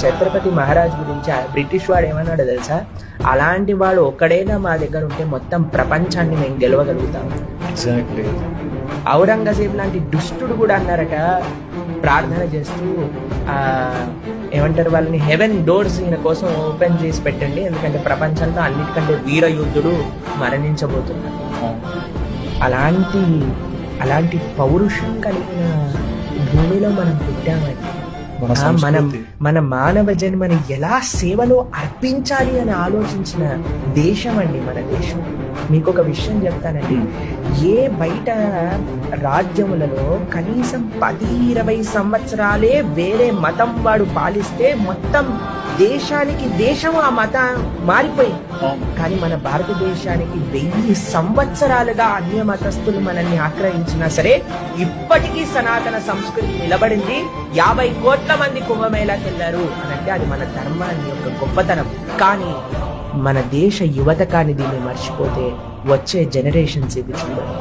ఛత్రపతి మహారాజ్ గురించి బ్రిటిష్ వాడు ఏమన్నాడో తెలుసా, అలాంటి వాడు ఒక్కడైనా మా దగ్గర ఉంటే మొత్తం ప్రపంచాన్ని మేము గెలవగలుగుతాము. ఎగ్జాక్ట్లీ. ఔరంగజేబ్ లాంటి దుష్టుడు కూడా అన్నారట ప్రార్థన చేస్తూ, ఏమంటారు వాళ్ళని, హెవెన్ డోర్స్ ఈయన కోసం ఓపెన్ చేసి పెట్టండి, ఎందుకంటే ప్రపంచంలో అన్నిటికంటే వీర యుద్ధుడు మరణించబోతున్నాడు. అలాంటి పౌరుషం కలిగిన భూమిలో మనం పుట్టామండి. మన మానవ జన్మని ఎలా సేవలో అర్పించాలి అని ఆలోచించిన దేశం అండి మన దేశం. మీకు ఒక విషయం చెప్తానండి, ఏ బయట రాజ్యములలో కనీసం 10-20 సంవత్సరాలే వేరే మతం వాడు పాలిస్తే మొత్తం దేశం ఆ మతం మారిపోయింది. కానీ మన భారతదేశానికి 1000 సంవత్సరాలుగా అన్య మతస్థులు మనల్ని ఆక్రమించినా సరే ఇప్పటికీ సనాతన సంస్కృతి నిలబడింది. 50 కోట్ల మంది కుంభమేళాకి వెళ్ళారు అని అంటే అది మన ధర్మాన్ని యొక్క గొప్పతనం. కానీ మన దేశ యువత కానీ దీన్ని మర్చిపోతే వచ్చే జనరేషన్స్ ఇది చూడండి.